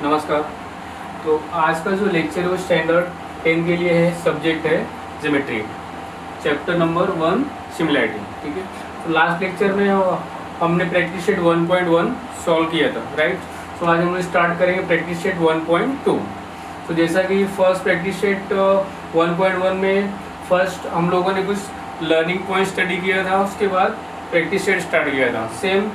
नमस्कार। तो आज का जो लेक्चर है वो स्टैंडर्ड 10 के लिए है। सब्जेक्ट है ज्योमेट्री, चैप्टर नंबर 1 सिमिलैरिटी। ठीक है, तो लास्ट लेक्चर में हमने प्रैक्टिस सेट 1.1 सॉल्व किया था, राइट। तो आज हम स्टार्ट करेंगे प्रैक्टिस सेट 1.2। तो जैसा कि फर्स्ट प्रैक्टिस सेट 1.1 में फर्स्ट हम लोगों ने कुछ लर्निंग पॉइंट स्टडी किया था, उसके बाद प्रैक्टिस सेट स्टार्ट किया था। सेम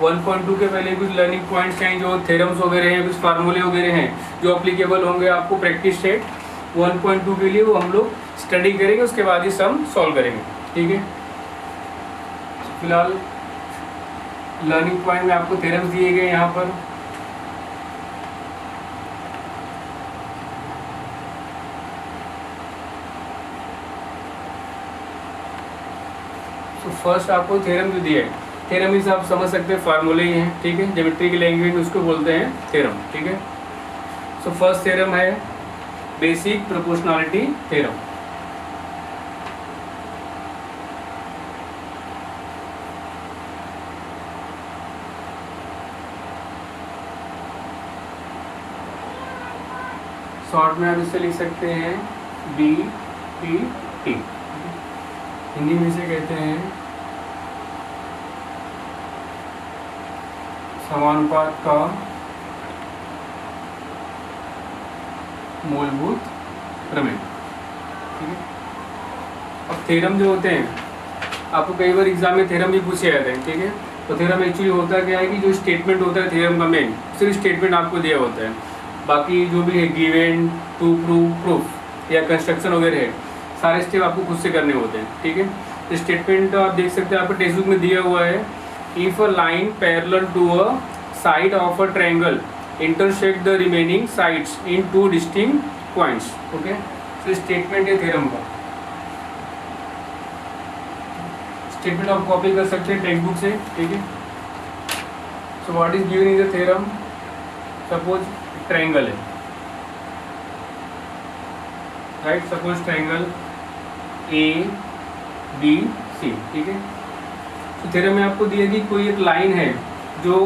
1.2 के पहले कुछ लर्निंग पॉइंट्स हैं, जो थ्योरम्स वगैरह हैं, कुछ फार्मूले वगैरह हैं जो अप्लीकेबल होंगे आपको प्रैक्टिस सेट 1.2 के लिए, वो हम लोग स्टडी करेंगे, उसके बाद ही सम सॉल्व करेंगे। ठीक है, फिलहाल लर्निंग पॉइंट में आपको थ्योरम्स दिए गए यहाँ पर। तो फर्स्ट आपको थ्योरम जो दिया है, थ्योरम ही आप समझ सकते हैं, फार्मूले ही हैं। ठीक है, ज्योमेट्री की लैंग्वेज में उसको बोलते हैं थ्योरम। ठीक है, सो फर्स्ट थ्योरम है बेसिक प्रोपोर्शनैलिटी थ्योरम। शॉर्ट में आप इसे लिख सकते हैं BPT। हिंदी में इसे कहते हैं समानुपात का मूलभूत प्रमेय। ठीक है, अब थ्योरम जो होते हैं, आपको कई बार एग्जाम में थ्योरम भी पूछे जाते हैं। ठीक है, तो थ्योरम एक्चुअली होता क्या है कि जो स्टेटमेंट होता है थ्योरम का मेन, सिर्फ स्टेटमेंट आपको दिया होता है, बाकी जो भी है गिवन, टू प्रूफ या कंस्ट्रक्शन वगैरह है, सारे स्टेप आपको खुद से करने होते हैं। ठीक है, तो स्टेटमेंट आप देख सकते हैं, आपको टेक्स्ट बुक में दिया हुआ है, if a line parallel to a side of a triangle intersect the remaining sides in two distinct points. Okay, तो स्टेटमेंट है थ्योरम का। स्टेटमेंट आप कॉपी कर सकते हैं टेक्स्ट बुक से। ठीक है, so what is given in the theorem, suppose triangle है, राइट, सपोज ट्रायंगल ABC। ठीक है, तो थ्योरम में आपको दिया कि कोई एक लाइन है जो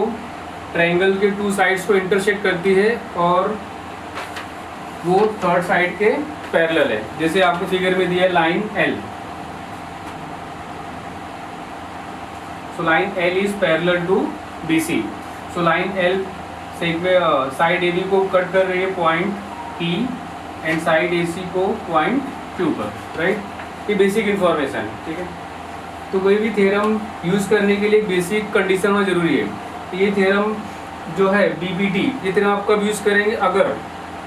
ट्रायंगल के टू साइड्स को इंटरसेक्ट करती है और वो थर्ड साइड के पैरेलल है। जैसे आपको फिगर में दिया है line L, so line L is parallel to BC। So line L side AB को कट कर रही है point P and side AC को पॉइंट Q पर, राइट। ये बेसिक इंफॉर्मेशन है। ठीक है, तो कोई भी थ्योरम यूज करने के लिए बेसिक कंडीशन होना जरूरी है। तो ये थ्योरम जो है BPT, ये थ्योरम आप कब यूज करेंगे, अगर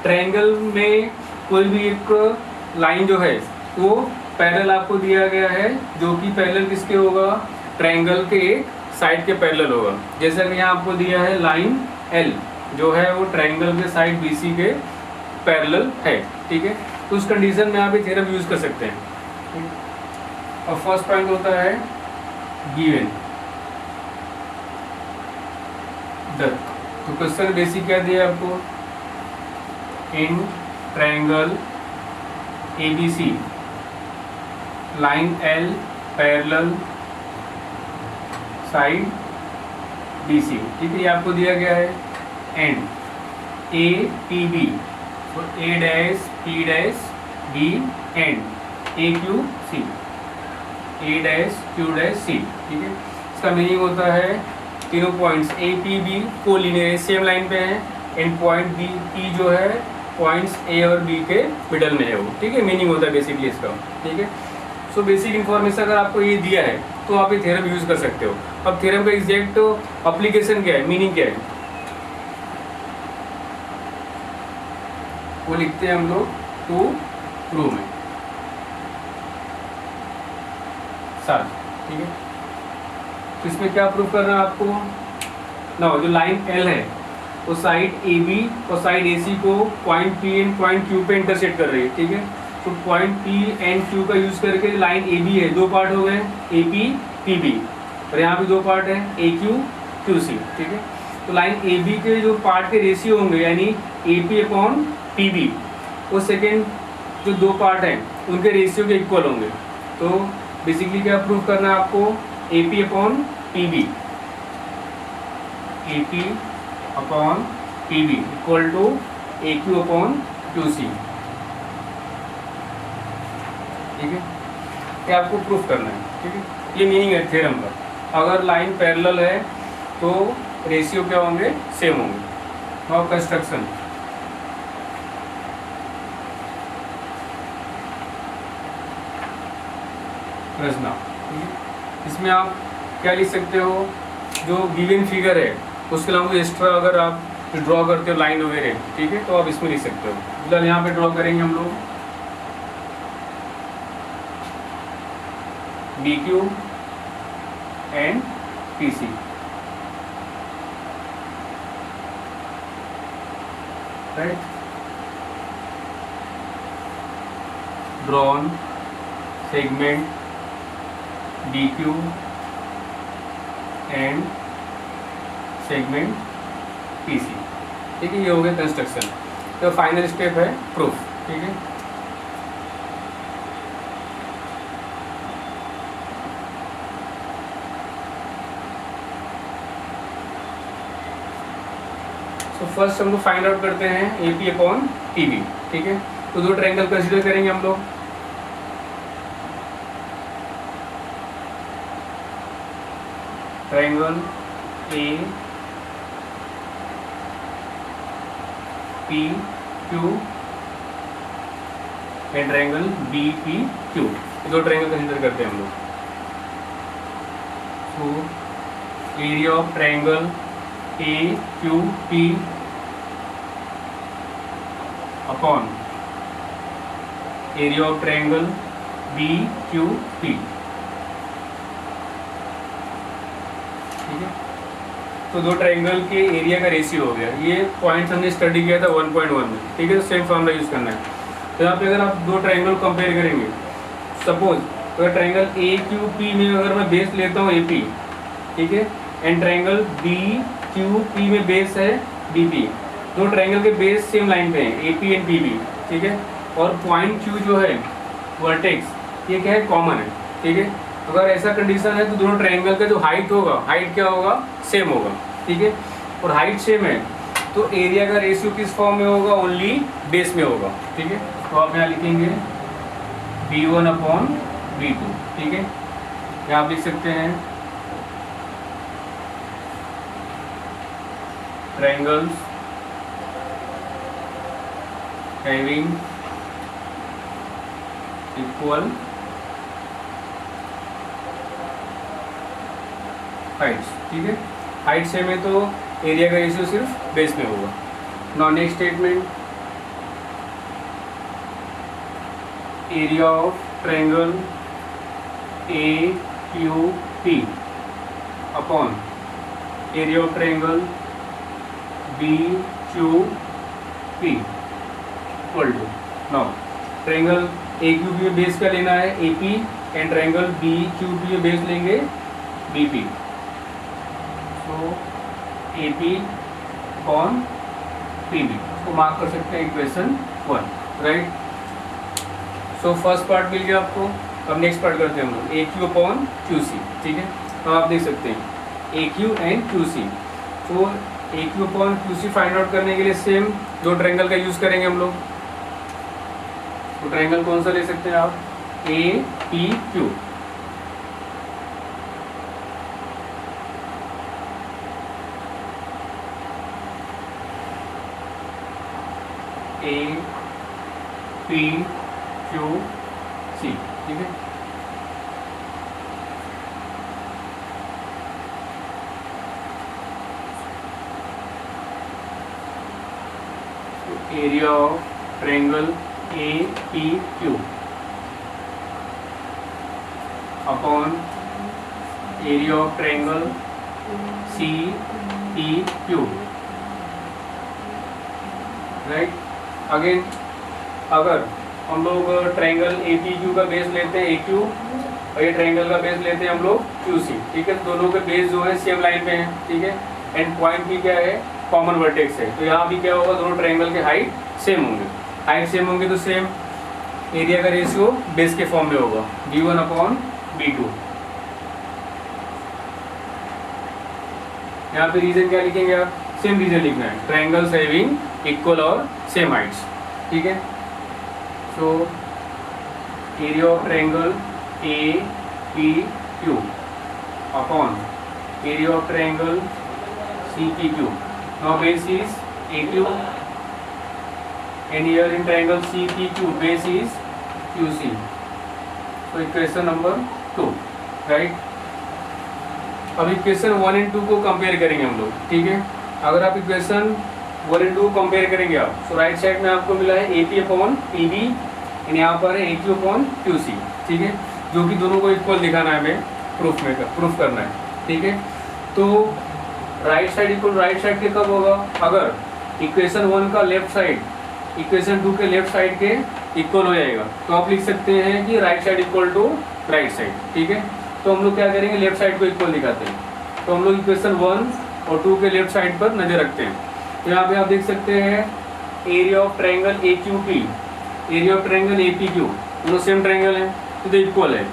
ट्रायंगल में कोई भी एक लाइन जो है वो पैरेलल आपको दिया गया है, जो कि पैरेलल किसके होगा, ट्रायंगल के एक साइड के पैरेलल होगा। जैसा कि यहाँ आपको दिया है लाइन L जो है वो ट्रायंगल के साइड BC के पैरेलल है। ठीक है, तो उस कंडीशन में आप ये थ्योरम यूज कर सकते हैं। और फर्स्ट पॉइंट होता है गिवन दत्त। तो क्वेश्चन बेसिक क्या दिया आपको, in triangle ABC line L parallel side BC। ठीक है, ये आपको दिया गया है एंड APB, तो A dash P dash B and AQC, A dash Q dash C। ठीक है, इसका मीनिंग होता है तीनों पॉइंट्स APB को लीनियर सेम लाइन पे हैं एंड पॉइंट P जो है पॉइंट्स A और B के मिडल में है वो। ठीक है, मीनिंग होता है बेसिकली इसका। ठीक है, सो बेसिक इन्फॉर्मेशन अगर आपको ये दिया है तो आप ये थ्योरम यूज कर सकते हो। अब थ्योरम का एग्जैक्ट एप्लीकेशन क्या है, मीनिंग क्या है, वो लिखते हैं हम लोग टू प्रूव में साथ। ठीक है, तो इसमें क्या प्रूव करना है आपको ना, जो लाइन L है वो साइड AB और साइड AC को point P and point Q पे इंटरसेक्ट कर रही है। ठीक है, तो पॉइंट P एंड Q का यूज करके लाइन AB है, दो पार्ट हो गए AP PB, और यहाँ भी दो पार्ट है AQ QC। ठीक है, तो लाइन AB के जो पार्ट के रेशियो होंगे यानी AP अपॉन PB, वो सेकेंड जो दो पार्ट हैं उनके रेशियो के इक्वल होंगे। तो बेसिकली क्या प्रूव करना है आपको, AP upon PB, AP upon P B equal to A Q upon Q C. ठीक है, ये आपको प्रूफ करना है। ठीक है, ये मीनिंग है थ्योरम का। अगर लाइन पैरेलल है तो रेशियो क्या होंगे, सेम होंगे। नाउ कंस्ट्रक्शन, रचना। इसमें आप क्या लिख सकते हो, जो गिवन फिगर है उसके अलावा एक्स्ट्रा अगर आप ड्रॉ करते हो लाइन वगैरह, ठीक है, तो आप इसमें लिख सकते हो। फिलहाल यहाँ पे ड्रॉ करेंगे हम लोग B Q and P C. Right, drawn segment D Q and segment P C. ठीक है, ये हो गया कंस्ट्रक्शन। तो फाइनल स्टेप है प्रूफ। ठीक है, तो फर्स्ट हम लोग फाइंड आउट करते हैं A P upon T B. ठीक है, तो दो ट्रायंगल कंसीडर करेंगे हम लोग। Triangle A P Q and triangle B P Q, दो ट्रायंगल कंसीडर करते हैं हम लोग। तो area of triangle A Q P upon area of triangle B Q P. ठीक है, तो दो ट्रायंगल के एरिया का रेशियो हो गया। ये पॉइंट्स हमने स्टडी किया था 1.1 में। ठीक है, तो सेम फॉर्मूला यूज करना है। तो यहाँ पे अगर आप दो ट्रायंगल कंपेयर करेंगे, सपोज अगर ट्रायंगल ए क्यू पी में अगर मैं बेस लेता हूँ ए पी, ठीक है, and triangle B Q P में बेस है बी पी, दो ट्रायंगल के बेस सेम लाइन पे हैं A P and P B. ठीक है, और पॉइंट क्यू जो है वर्टेक्स, ये क्या है, कॉमन है। ठीक है, अगर ऐसा कंडीशन है तो दोनों ट्रायंगल का जो हाइट होगा, हाइट क्या होगा, सेम होगा। ठीक है, और हाइट सेम है तो एरिया का रेशियो किस फॉर्म में होगा, ओनली बेस में होगा। ठीक है, तो आप यहाँ लिखेंगे B1 अपॉन B2। ठीक है, यहाँ आप लिख सकते हैं ट्रायंगल्स हैविंग इक्वल हाइट्स। ठीक है, हाइट सेम है तो एरिया का रेशियो सिर्फ बेस में होगा। Now next statement, area of triangle A Q P upon area of triangle B Q P equal to, now triangle A Q P में base का लेना है A P and triangle B Q P में base लेंगे B P. So A P upon P B को mark कर सकते हैं equation 1। Right, so first part मिल गया आपको। अब नेक्स्ट पार्ट करते हैं हम लोग A Q upon Q C. ठीक है, तो आप देख सकते हैं A Q and Q C. तो A Q upon Q C find out करने के लिए सेम दो ट्रायंगल का यूज करेंगे हम लोग। तो ट्रायंगल कौन सा ले सकते हैं आप, A P Q. A P Q C. ठीक है, area of triangle A P Q upon area of triangle C P Q. Right, again अगर हम लोग ट्रायंगल ए पी क्यू का बेस लेते हैं ए क्यू और ये ट्रायंगल का बेस लेते हैं हम लोग क्यू सी। ठीक है, दोनों के बेस जो है सेम लाइन पे हैं। ठीक है, एंड पॉइंट भी क्या है, कॉमन वर्टेक्स है। तो यहाँ भी क्या होगा, दोनों ट्रायंगल के हाइट सेम होंगे। हाइट सेम होंगे तो सेम एरिया का रेशियो बेस के फॉर्म में होगा B1 अपॉन B2। यहाँ पे रीजन क्या लिखेंगे आप, सेम रीजन लिखना है, ट्रायंगल्स हैविंग इक्वल और सेम हाइट्स, ठीक है। So area of triangle A P Q upon area of triangle C P Q, now base is A Q and here in triangle CPQ base is QC. So equation number 2, right? अब equation 1 and 2 को compare करेंगे हम लोग, ठीक है। अगर आप equation 1 and 2 को कंपेयर करेंगे आप, तो राइट साइड में आपको मिला है AP अपॉन PB एंड यहाँ पर है AQ अपॉन QC, ठीक है, जो कि दोनों को इक्वल दिखाना है हमें, प्रूफ करना है, ठीक है। तो right side equal right side के कब होगा, अगर इक्वेशन 1 का लेफ्ट साइड इक्वेशन 2 के लेफ्ट साइड के इक्वल हो जाएगा, तो आप लिख सकते हैं कि right side equal to right side, ठीक है। तो हम लोग क्या करेंगे, लेफ्ट साइड को इक्वल दिखाते हैं, तो हम लोग इक्वेशन 1 और 2 के लेफ्ट साइड पर नजर रखते हैं। तो यहाँ पे आप देख सकते हैं area of triangle AQP, area of triangle APQ, दोनों सेम ट्रायंगल है तो इक्वल है,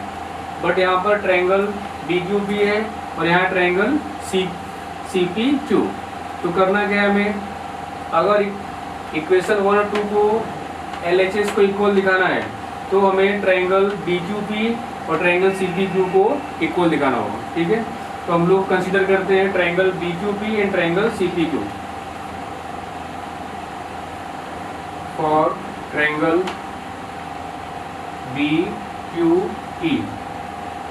बट यहाँ पर ट्रायंगल BQP है और यहाँ ट्रायंगल CPQ। तो करना क्या है हमें, अगर इक्वेशन 1 और 2 को LHS को इक्वल दिखाना है तो हमें ट्रायंगल BQP और ट्रायंगल CPQ को इक्वल दिखाना होगा, ठीक है। तो हम लोग कंसीडर करते हैं triangle BQP and triangle CPQ। For triangle BQP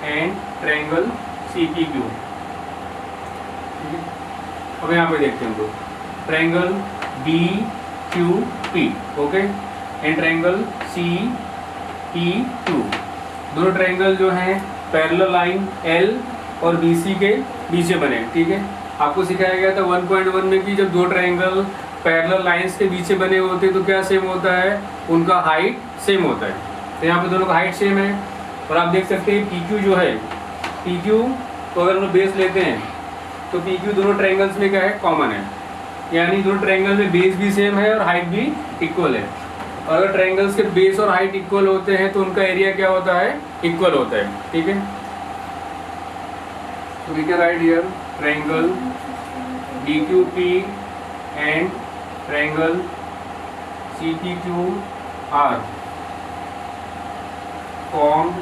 and triangle CPQ, ठीक है। अब यहाँ पे देखते हैं हम लोग triangle BQP, okay, and triangle CPQ, दोनों ट्रायंगल जो हैं पैरेलल लाइन L और BC के बीच में बने, ठीक है। आपको सिखाया गया था 1.1 में कि जब दो ट्रायंगल पैरेलल लाइंस के बीच में बने होते हैं तो क्या सेम होता है, उनका हाइट सेम होता है। तो यहाँ पे दोनों का हाइट सेम है, और आप देख सकते हैं PQ जो है, PQ तो अगर हम लोग बेस लेते हैं तो PQ दोनों ट्रायंगल्स में क्या है, कॉमन है, यानी दोनों ट्रायंगल में बेस भी सेम है और हाइट भी इक्वल है। और अगर ट्रायंगल्स के बेस और हाइट इक्वल होते हैं तो उनका एरिया क्या होता है, इक्वल होता है, ठीक है। तो we can write here triangle BQP and triangle CPQ are formed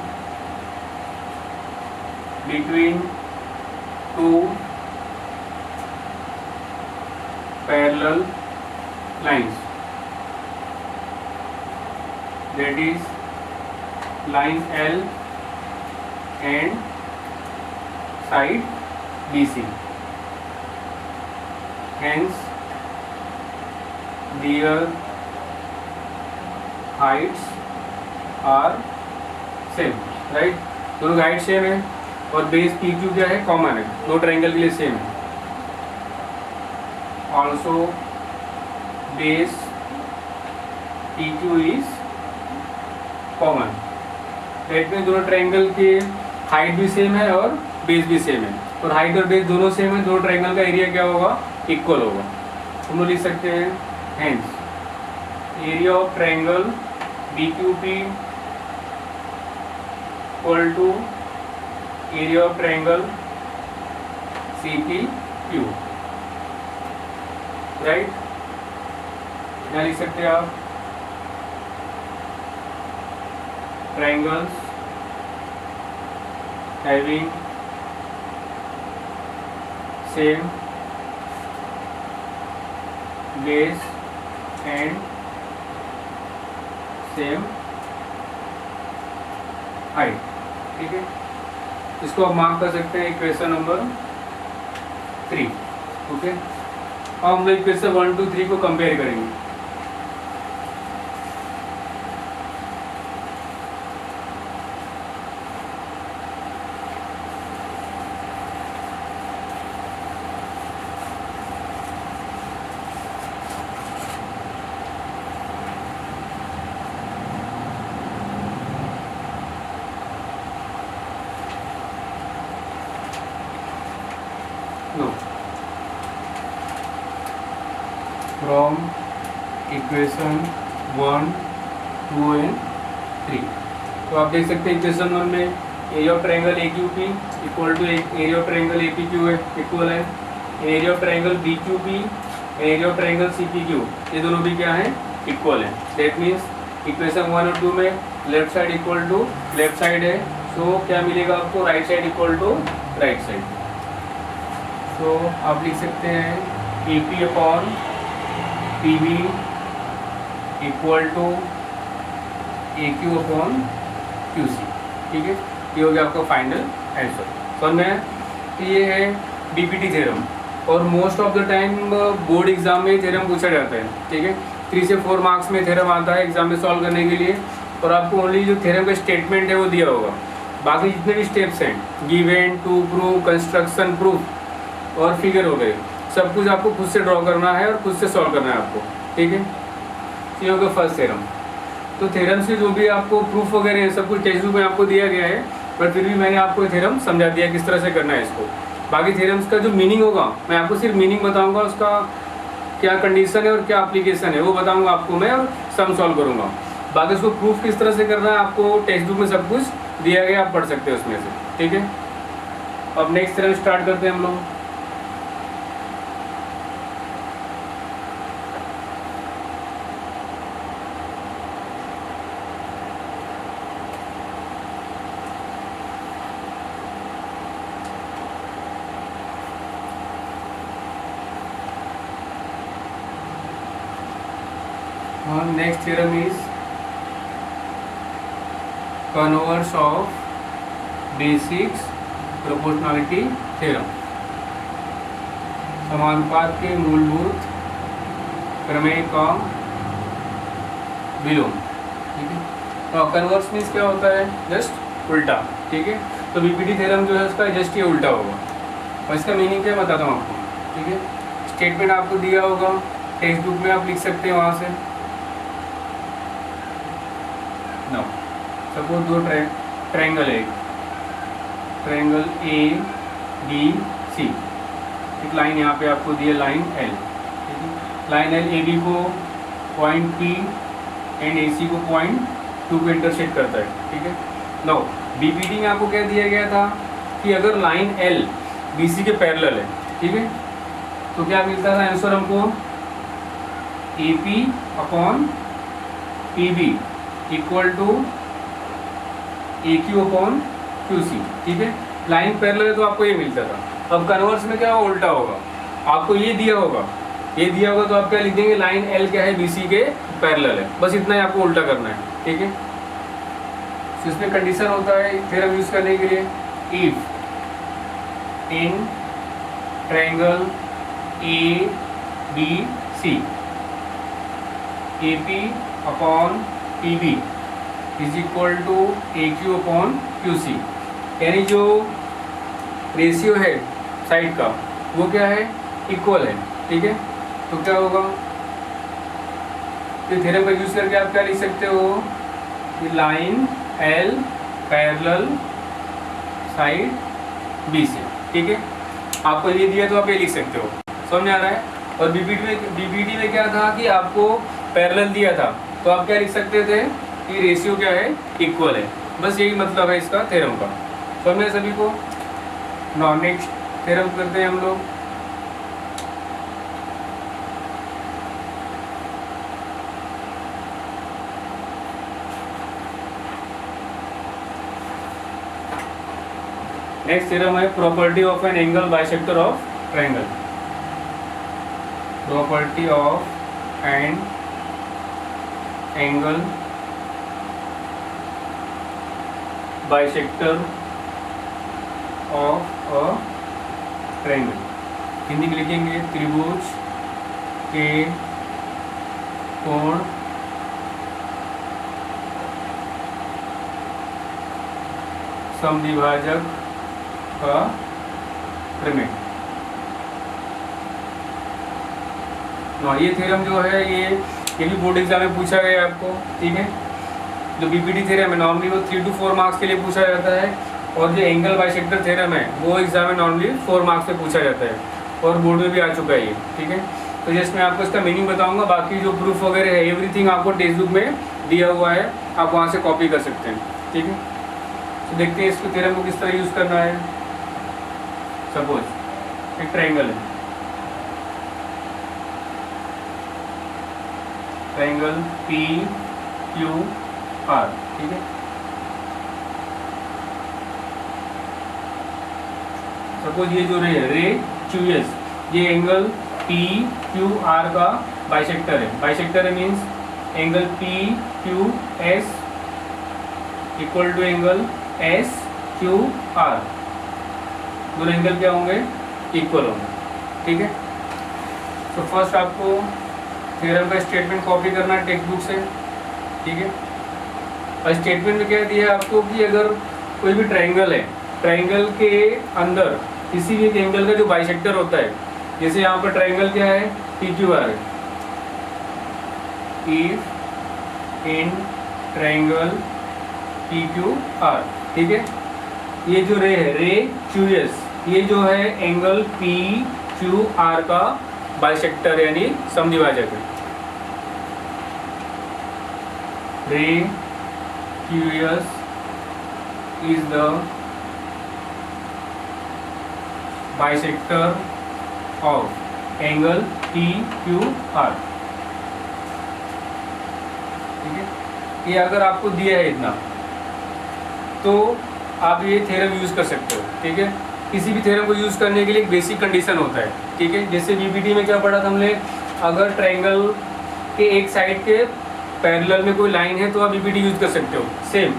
between two parallel lines, that is line L and side BC. Hence their heights are same, right, दोनों का हाइट सेम है और base PQ क्या है, common है, दो triangle के लिए सेम है। Also base PQ is common, that means दोनों ट्रायंगल के हाइट भी सेम है और बेस भी सेम है, और हाइट और बेस दोनों सेम है, दोनों ट्रायंगल का एरिया क्या होगा, इक्वल होगा। हम लोग लिख सकते हैं hence area of triangle BQP equal to area of triangle CPQ, right. यहाँ लिख सकते हैं आप triangles having same base and same height, ठीक है। इसको आप मार्क कर सकते हैं इक्वेशन नंबर 3, ओके। अब हम लोग इक्वेशन 1, 2, 3 को कंपेयर करेंगे। No. From equation 1, 2 and 3, तो आप देख सकते हैं इक्वेशन 1 में area of triangle AQP equal to area of triangle APQ है, इक्वल है। Area of triangle B Q P, area of triangle C P Q, ये दोनों भी क्या है, इक्वल है। दैट मीन्स इक्वेशन 1 और 2 में left side equal to left side है, सो क्या मिलेगा आपको, right side equal to right side. So आप लिख सकते हैं A P upon P B equal to A Q upon Q C. ठीक है, ये हो गया आपका फाइनल आंसर। समझ में? तो ये है बीपीटी थ्योरम, और most of the time board exam में थ्योरम पूछा जाता है। ठीक है, 3 से 4 मार्क्स में थ्योरम आता है एग्जाम में सॉल्व करने के लिए, और आपको ओनली जो थ्योरम का स्टेटमेंट है वो दिया होगा। बाकी जितने भी स्टेप्स हैं, given, to prove, construction, proof और फिगर हो गए, सब कुछ आपको खुद से ड्रॉ करना है और खुद से सॉल्व करना है आपको। ठीक है, ये होगा फर्स्ट थ्योरम। तो थ्योरम से जो भी आपको प्रूफ वगैरह है सब कुछ टेक्स्ट बुक में आपको दिया गया है, पर फिर भी मैंने आपको थ्योरम समझा दिया किस तरह से करना है इसको। बाकी थ्योरम्स का जो मीनिंग होगा मैं आपको सिर्फ मीनिंग बताऊंगा, उसका क्या कंडीशन है और क्या एप्लीकेशन है वो बताऊंगा आपको मैं, और सम सॉल्व करूंगा। बाकी उसको प्रूफ किस तरह से करना है आपको टेक्स्ट बुक में सब कुछ दिया गया, आप पढ़ सकते हैं उसमें से। ठीक है, अब नेक्स्ट थ्योरम स्टार्ट करते हैं हम लोग। Next theorem is converse of basics proportionality theorem, समानुपात के मूलभूत प्रमेय का विलोम। ठीक है, तो कन्वर्स मीन्स क्या होता है, जस्ट उल्टा। ठीक है, तो बीपीटी थ्योरम जो है उसका जस्ट ये उल्टा होगा, और इसका मीनिंग क्या बताता हूँ आपको। ठीक है, स्टेटमेंट आपको दिया होगा टेक्स्ट बुक में, आप लिख सकते हैं वहाँ से। नो, सपोज दो ट्रायंगल है, ट्रायंगल ए बी सी, एक लाइन यहाँ पे आपको दी है लाइन एल। ठीक है, लाइन एल ए बी को पॉइंट पी एंड ए सी को पॉइंट 2 को इंटरसेक्ट करता है। ठीक है, नो बीपीटी में आपको क्या दिया गया था कि अगर लाइन एल बी सी के पैरेलल है, ठीक है, तो क्या मिलता था आंसर हमको, A P upon P B equal to A Q upon Q C. ठीक है, लाइन पैरेलल है तो आपको ये मिलता था। अब कन्वर्स में क्या उल्टा होगा, आपको ये दिया होगा, ये दिया होगा तो आप क्या लिख देंगे, लाइन एल क्या है, बी सी के पैरेलल है, बस इतना ही आपको उल्टा करना है। ठीक है, तो इसमें कंडीशन होता है थ्योरम यूज करने के लिए, if in triangle A B C A P upon P B is equal to A Q upon Q C, यानी जो रेशियो है साइड का वो क्या है, इक्वल है। ठीक है, तो क्या होगा, तो थ्योरम का यूज करके आप क्या लिख सकते हो, कि line L parallel side B से। ठीक है, आपको ये दिया तो आप ये लिख सकते हो, समझ आ रहा है। और बीपीटी में क्या था कि आपको पैरेलल दिया था, तो आप क्या लिख सकते थे कि रेशियो क्या है, इक्वल है, बस यही मतलब है इसका थ्योरम का। समझ में सभी को? नाउ नेक्स्ट थ्योरम करते हैं हम लोग। नेक्स्ट थ्योरम है property of an angle bisector of triangle. Property of an angle bisector of a triangle. Hindi में लिखेंगे त्रिभुज के कोण समद्विभाजक का प्रमेय। ये थ्योरम जो है ये भी बोर्ड एग्जाम में पूछा गया है आपको। ठीक है, जो बीपीटी थ्योरम है नॉर्मली वो 3 to 4 मार्क्स के लिए पूछा जाता है, और जो एंगल बाइसेक्टर थ्योरम है वो एग्जाम में नॉर्मली 4 मार्क्स पे पूछा जाता है, और बोर्ड में भी आ चुका है ये। ठीक है, तो जस्ट मैं आपको इसका मीनिंग बताऊंगा, बाकी जो प्रूफ वगैरह है एवरीथिंग आपको टेक्स्ट बुक में दिया हुआ है, आप वहाँ से कॉपी कर सकते हैं। ठीक है, तो देखते हैं इसको थ्योरम को किस तरह यूज़ करना है। सपोज एक ट्रायंगल है, ट्रायंगल पी क्यू आर, ठीक है। सपोज ये जो रे क्यू एस, ये एंगल पी क्यू आर का बाइसेक्टर है। बाइसेक्टर है means angle P Q S equal to angle S Q R, दोनों एंगल क्या होंगे, इक्वल होंगे, ठीक है। तो फर्स्ट आपको थ्योरम का स्टेटमेंट कॉपी करना है टेक्स्ट बुक से, ठीक है। और स्टेटमेंट में क्या दिया है आपको कि अगर कोई भी ट्रायंगल है, ट्रायंगल के अंदर किसी भी एक एंगल का जो बाइसेक्टर होता है, जैसे यहाँ पर ट्रायंगल क्या है, पी क्यू आर है। If in triangle P Q R, ठीक है, ये जो रे है रे क्यू एस, ये जो है एंगल पी क्यू आर का बाइसेक्टर यानी समद्विभाजक है। रे Q S is the bisector of angle P Q R, ठीक है। ये अगर आपको दिया है इतना तो आप ये थ्योरम यूज कर सकते हो, ठीक है। किसी भी थ्योरम को यूज करने के लिए एक बेसिक कंडीशन होता है, ठीक है। जैसे बीबीटी में क्या पढ़ा था हमने, अगर ट्रायंगल के एक साइड के पैरेलल में कोई लाइन है तो आप बीबीटी यूज कर सकते हो। सेम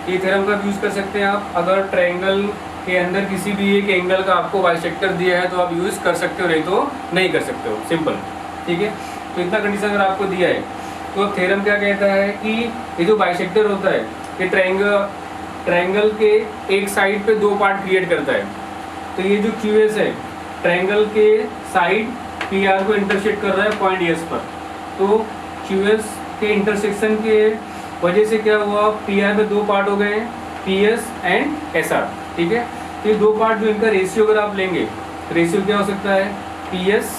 ये थ्योरम का यूज कर सकते हैं आप, अगर ट्रायंगल के अंदर किसी भी एक एंगल का आपको बाइसेक्टर दिया है तो आप यूज कर सकते हो, नहीं तो नहीं कर सकते हो, सिंपल, ठीक है। तो इतना कंडीशन अगर आपको दिया है तो थ्योरम क्या कहता है कि ये जो बाइसेक्टर होता है ये ट्रायंगल के एक साइड पे दो पार्ट क्रिएट करता है। तो ये जो क्यू एस है ट्रायंगल के साइड पी आर को इंटरसेक्ट कर रहा है पॉइंट एस पर, तो क्यू एस के इंटरसेक्शन के वजह से क्या हुआ, पी आर में दो पार्ट हो गए हैं, P S and S R, ठीक है। तो ये दो पार्ट जो इनका रेशियो अगर आप लेंगे, रेशियो क्या हो सकता है, P S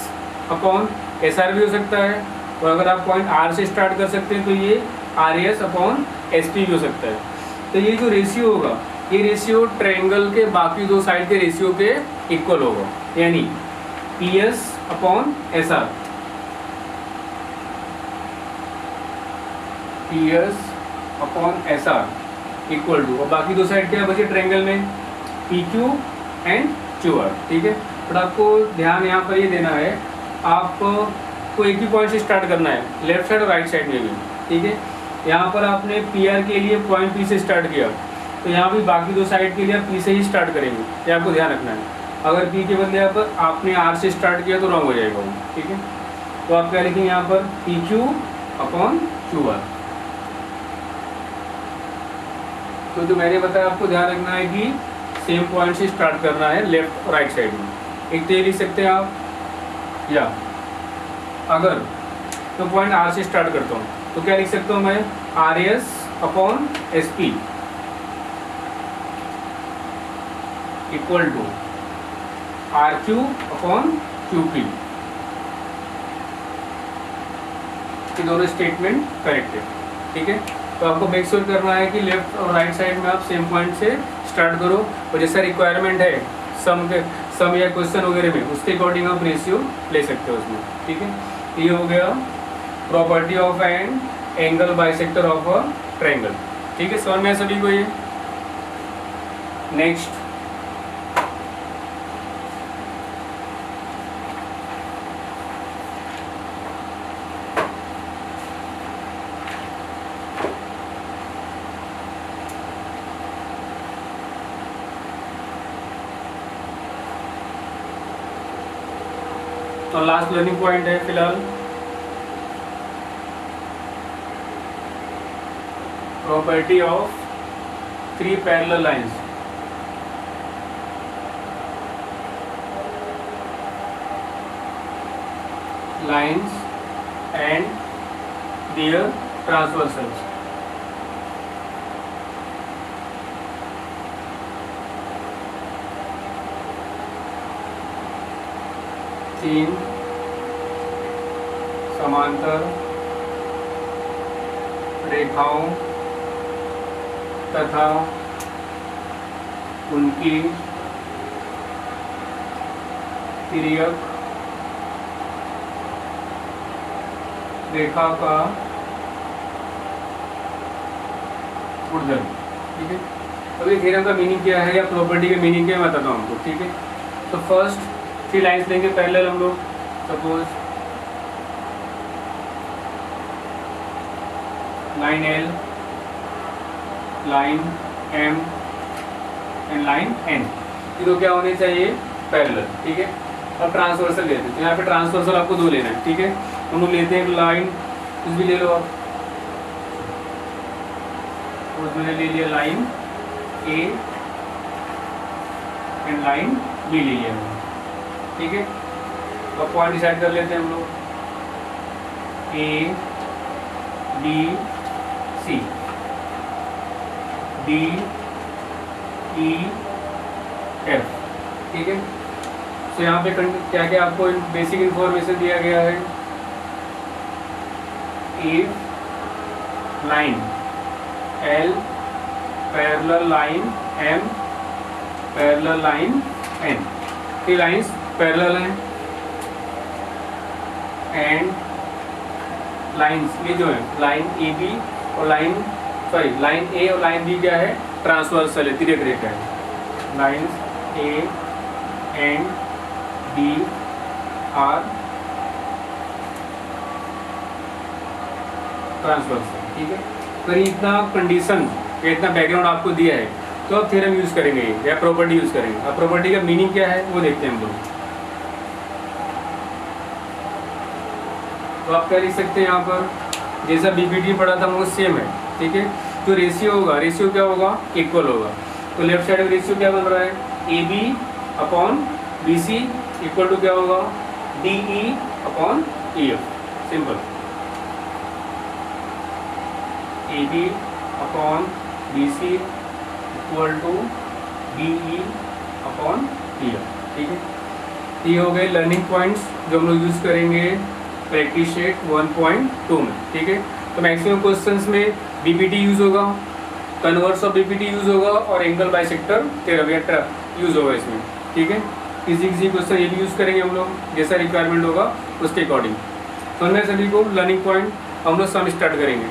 upon S are भी हो सकता है, और अगर आप पॉइंट आर से स्टार्ट कर सकते हैं तो ये are S upon S P भी हो सकता है। तो ये जो रेशियो होगा, ये रेशियो ट्रायंगल के बाकी दो साइड के रेशियो के इक्वल होगा, यानी P S upon S R, P S upon S R equal to, और बाकी दो साइड क्या बचे ट्रायंगल में, P Q and Q R, ठीक है। बट आपको ध्यान यहाँ पर ये देना है, आपको एक ही पॉइंट से स्टार्ट करना है, लेफ्ट साइड और राइट साइड में भी, ठीक है। यहाँ पर आपने पी आर के लिए पॉइंट पी से स्टार्ट किया, तो यहाँ भी बाकी दो साइड के लिए आप पी से ही स्टार्ट करेंगे, ये आपको ध्यान रखना है। अगर पी के बदले यहाँ पर आपने आर से स्टार्ट किया तो रॉन्ग हो जाएगा वो, ठीक है। तो आप क्या लिखेंगे यहाँ पर, P Q upon Q R. तो जो मैंने बताया आपको ध्यान रखना है कि सेम पॉइंट से स्टार्ट करना है लेफ्ट और राइट साइड में। एक तो ये लिख सकते हैं आप, या अगर तो पॉइंट आर से स्टार्ट करता हूँ तो क्या लिख सकता हूँ मैं, R S upon S P equal to R Q upon Q P. ये दोनों स्टेटमेंट करेक्ट है, ठीक है। तो आपको मेक श्योर करना है कि लेफ्ट और राइट साइड में आप सेम पॉइंट से स्टार्ट करो, और जैसा रिक्वायरमेंट है सम या क्वेश्चन वगैरह में, उसके अकॉर्डिंग आप रेशियो ले सकते हो उसमें, ठीक है। ये हो गया property of an angle bisector of a triangle, ठीक है। समझ में सभी को ये। नेक्स्ट तो लास्ट लर्निंग पॉइंट है फिलहाल, property of three parallel lines. Lines and their transversals. तीन समांतर रेखाओं तथा उनकी तिर्यक रेखा का ऊर्ध्व, ठीक है। अब ये थ्योरम का मीनिंग क्या है या प्रॉपर्टी का मीनिंग क्या है मैं बताता हूँ हमको, ठीक है। तो फर्स्ट 3 लाइन्स लेंगे पैरेलल हम लोग, suppose line L, line M and line N, ये तो क्या होने चाहिए पैरेलल, ठीक है। अब ट्रांसवर्सल लेते हैं, तो यहाँ पे ट्रांसवर्सल आपको 2 लेना है, ठीक है। हम लोग लेते हैं एक लाइन, कुछ भी ले लो आप, तो मैंने ले लिया line A and line B ले लिया, ठीक है। अब पॉइंट डिसाइड कर लेते हैं हम लोग, A B C, D E F, ठीक है। तो यहाँ पे क्या क्या आपको बेसिक इंफॉर्मेशन दिया गया है, if line L parallel line M parallel line N, ये लाइंस पैरेलल हैं एंड लाइंस ये जो है लाइन ए बी और लाइन ए और लाइन बी क्या है ट्रांसवर्सल है, तिरक रेखा है। Lines A and B are transversal, ठीक है। तो इतना कंडीशन इतना बैकग्राउंड आपको दिया है, तो अब थ्योरम यूज करेंगे या प्रॉपर्टी यूज करेंगे। अब प्रॉपर्टी का मीनिंग क्या है वो देखते हैं हम लोग। तो आप क्या लिख सकते हैं यहाँ पर, जैसा बीपीटी पढ़ा था वो सेम है, ठीक है। जो रेशियो होगा, रेशियो क्या होगा इक्वल होगा। तो लेफ्ट साइड में रेशियो क्या बन रहा है, A B upon B C equal to क्या होगा D E upon E F, simple. A B upon B C equal to D E upon E F, ठीक है। ये हो गए लर्निंग पॉइंट्स जो हम लोग यूज करेंगे प्रैक्टिस सेट 1.2 में, ठीक है। तो मैक्सिमम क्वेश्चंस में बीपीटी यूज होगा, कन्वर्स ऑफ बीपीटी यूज होगा और एंगल बाइसेक्टर थ्योरम यूज होगा इसमें, ठीक है। किसी किसी क्वेश्चन ये भी यूज करेंगे हम लोग, जैसा रिक्वायरमेंट होगा उसके अकॉर्डिंग। तो मैं सभी को लर्निंग पॉइंट हम लोग सम स्टार्ट करेंगे।